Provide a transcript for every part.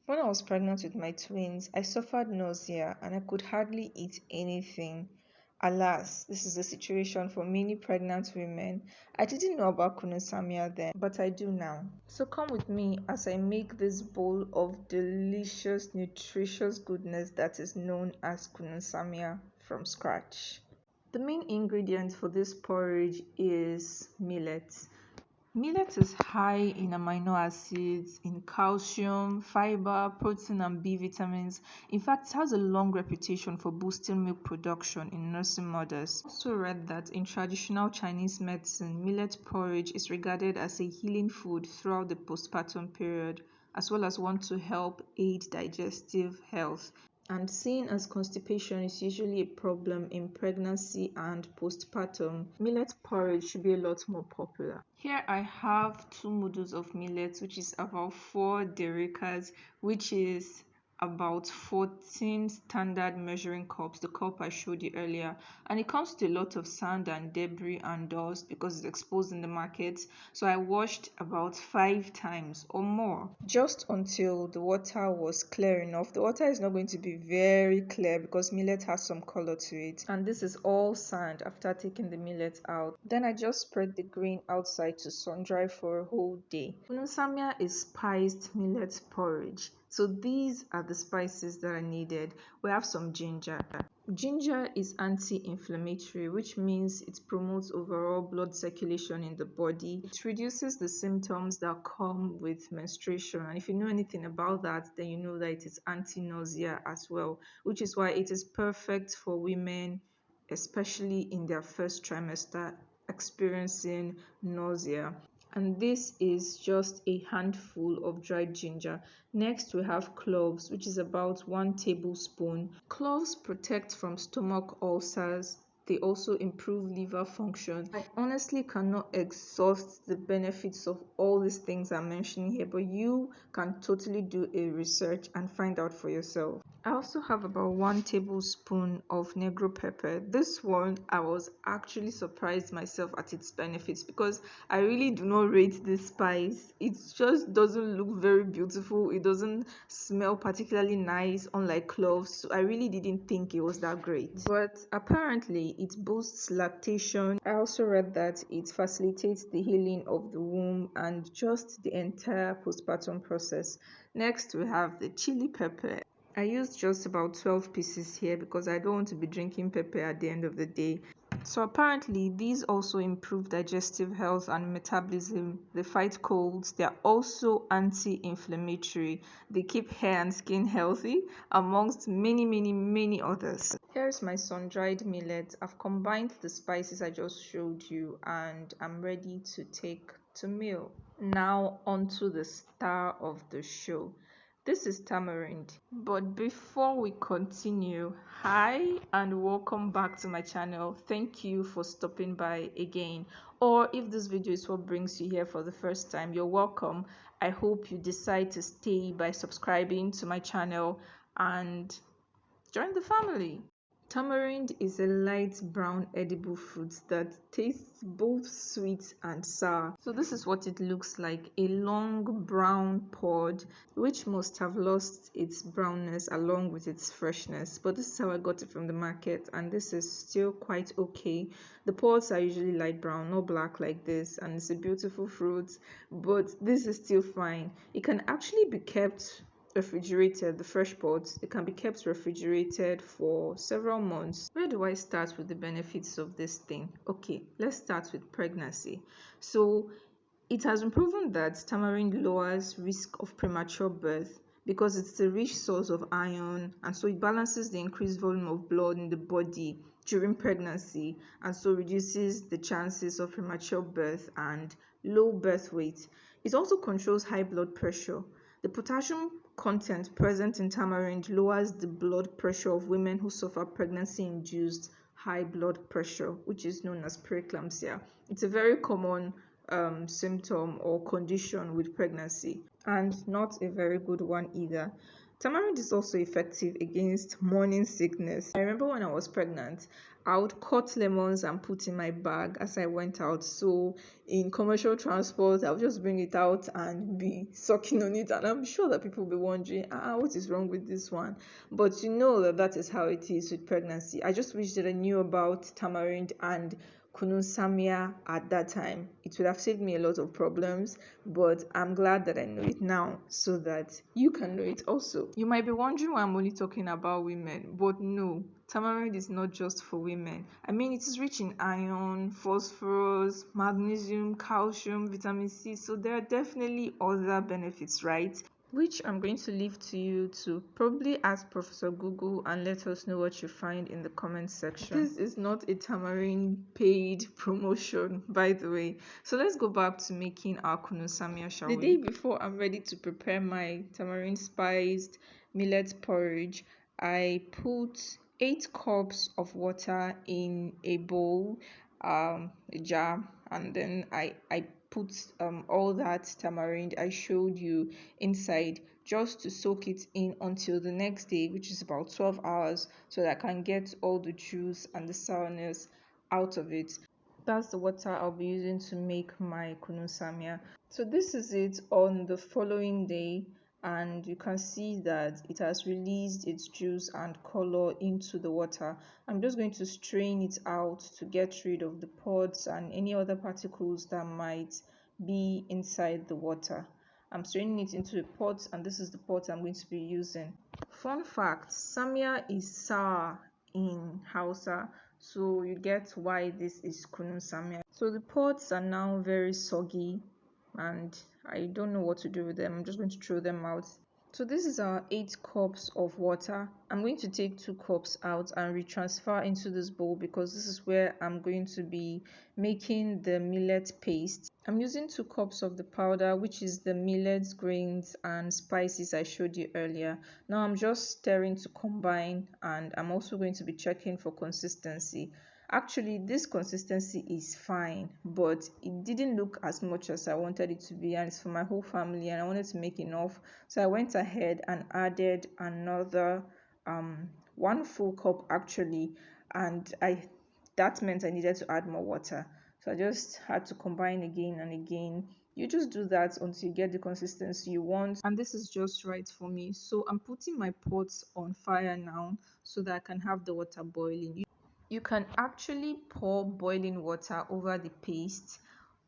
When I was pregnant with my twins, I suffered nausea and I could hardly eat anything. Alas, this is the situation for many pregnant women. I didn't know about Kunun Tsamiya then, but I do now. So come with me as I make this bowl of delicious, nutritious goodness that is known as Kunun Tsamiya from scratch. The main ingredient for this porridge is millet. Millet is high in amino acids, in calcium, fiber, protein, and B vitamins. In fact, it has a long reputation for boosting milk production in nursing mothers. I also read that in traditional Chinese medicine, millet porridge is regarded as a healing food throughout the postpartum period, as well as one to help aid digestive health. And seeing as constipation is usually a problem in pregnancy and postpartum, millet porridge should be a lot more popular. Here I have 2 noodles of millet, which is about 4 derikas, which is about 14 standard measuring cups, the cup I showed you earlier. And it comes with a lot of sand and debris and dust because it's exposed in the market. So I washed about 5 times or more, just until the water was clear enough. The water is not going to be very clear because millet has some color to it. And this is all sand after taking the millet out. Then I just spread the grain outside to sun dry for a whole day. Kunun Tsamiya is spiced millet porridge. So these are the spices that are needed. We have some ginger. Ginger is anti-inflammatory, which means it promotes overall blood circulation in the body. It reduces the symptoms that come with menstruation. And if you know anything about that, then you know that it is anti-nausea as well, which is why it is perfect for women, especially in their first trimester, experiencing nausea. And this is just a handful of dried ginger. Next, we have cloves, which is about 1 tablespoon. Cloves protect from stomach ulcers. They also improve liver function. I honestly cannot exhaust the benefits of all these things I'm mentioning here, but you can totally do a research and find out for yourself. I also have about 1 tablespoon of negro pepper. This one, I was actually surprised myself at its benefits because I really do not rate this spice. It just doesn't look very beautiful. It doesn't smell particularly nice, unlike cloves. So I really didn't think it was that great. But apparently, it boosts lactation. I also read that it facilitates the healing of the womb and just the entire postpartum process. Next, we have the chili pepper. I used just about 12 pieces here because I don't want to be drinking pepper at the end of the day. So apparently these also improve digestive health and metabolism. They fight colds. They are also anti-inflammatory. They keep hair and skin healthy, amongst many others. Here's my sun-dried millet. I've combined the spices I just showed you and I'm ready to take to meal. Now onto the star of the show. This is Tamarind. But before we continue, hi and welcome back to my channel. Thank you for stopping by again. Or if this video is what brings you here for the first time, you're welcome. I hope you decide to stay by subscribing to my channel and join the family. Tamarind is a light brown edible fruit that tastes both sweet and sour. So this is what it looks like, a long brown pod which must have lost its brownness along with its freshness. But this is how I got it from the market and this is still quite okay. The pods are usually light brown, not black like this, and it's a beautiful fruit, but this is still fine. It can actually be kept refrigerated. The fresh pods, they can be kept refrigerated for several months. Where do I start with the benefits of this thing? Okay, let's start with pregnancy. So it has been proven that tamarind lowers risk of premature birth because it's a rich source of iron, and so it balances the increased volume of blood in the body during pregnancy, and so reduces the chances of premature birth and low birth weight. It also controls high blood pressure. The potassium content present in tamarind lowers the blood pressure of women who suffer pregnancy-induced high blood pressure, which is known as preeclampsia. It's a very common symptom or condition with pregnancy, and not a very good one either. Tamarind is also effective against morning sickness. I remember when I was pregnant, I would cut lemons and put in my bag as I went out. So in commercial transport, I'll just bring it out and be sucking on it. And I'm sure that people will be wondering, what is wrong with this one? But you know that that is how it is with pregnancy. I just wish that I knew about tamarind and Kunun Tsamiya at that time. It would have saved me a lot of problems, but I'm glad that I know it now so that you can know it also. You might be wondering why I'm only talking about women, but no, tamarind is not just for women. I mean, it is rich in iron, phosphorus, magnesium, calcium, vitamin C, so there are definitely other benefits, right? Which I'm going to leave to you to probably ask Professor Google and let us know what you find in the comment section. This is not a tamarind paid promotion, by the way. So let's go back to making our Kunun Tsamiya, shall we? The day before I'm ready to prepare my tamarind spiced millet porridge, I put 8 cups of water in a bowl, a jar, and then I put all that tamarind I showed you inside just to soak it in until the next day, which is about 12 hours, so that I can get all the juice and the sourness out of it. That's the water I'll be using to make my Kunun Tsamiya. So this is it on the following day, and you can see that it has released its juice and color into the water. I'm just going to strain it out to get rid of the pods and any other particles that might be inside the water. I'm straining it into a pot, and this is the pot I'm going to be using. Fun fact, Samia is sour in Hausa, so you get why this is Kunun Samia. So the pods are now very soggy and I don't know what to do with them. I'm just going to throw them out. So this is our 8 cups of water. I'm going to take 2 cups out and retransfer into this bowl because this is where I'm going to be making the millet paste. I'm using 2 cups of the powder, which is the millet grains and spices I showed you earlier. Now I'm just stirring to combine, and I'm also going to be checking for consistency. Actually, this consistency is fine, but it didn't look as much as I wanted it to be, and it's for my whole family and I wanted to make enough. So I went ahead and added another 1 full cup actually, and that meant I needed to add more water. So I just had to combine again and again. You just do that until you get the consistency you want, and this is just right for me. So I'm putting my pots on fire now so that I can have the water boiling. You can actually pour boiling water over the paste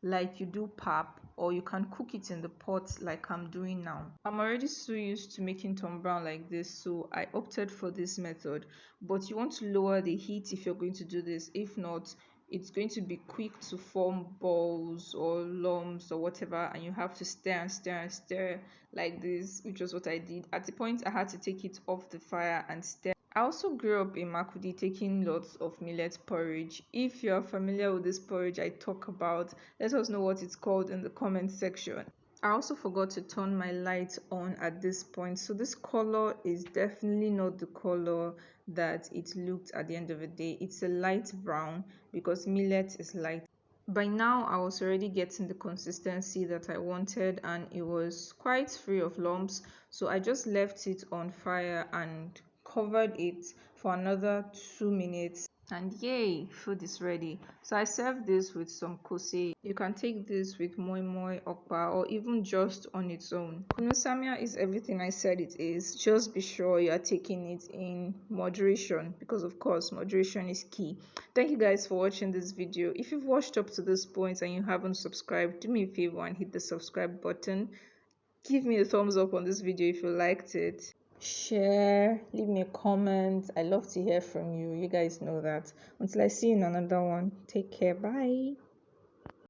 like you do pap, or you can cook it in the pot like I'm doing now. I'm already so used to making Tom Brown like this, so I opted for this method. But you want to lower the heat if you're going to do this. If not, it's going to be quick to form balls or lumps or whatever, and you have to stir and stir and stir like this, which was what I did. At the point I had to take it off the fire and stir. I also grew up in Makudi taking lots of millet porridge. If you're familiar with this porridge I talk about, let us know what it's called in the comment section. I also forgot to turn my light on at this point, so this color is definitely not the color that it looked at the end of the day. It's a light brown because millet is light. By now I was already getting the consistency that I wanted, and it was quite free of lumps, so I just left it on fire and covered it for another 2 minutes, and yay, food is ready. So I served this with some kose. You can take this with moi moi, okpa, or even just on its own. Kunun Tsamiya is everything I said it is. Just be sure you are taking it in moderation, because of course moderation is key. Thank you guys for watching this video. If you've watched up to this point and you haven't subscribed, do me a favor and hit the subscribe button. Give me a thumbs up on this video if you liked it. Share, leave me a comment. I love to hear from you. You guys know that. Until I see you in another one, take care. Bye.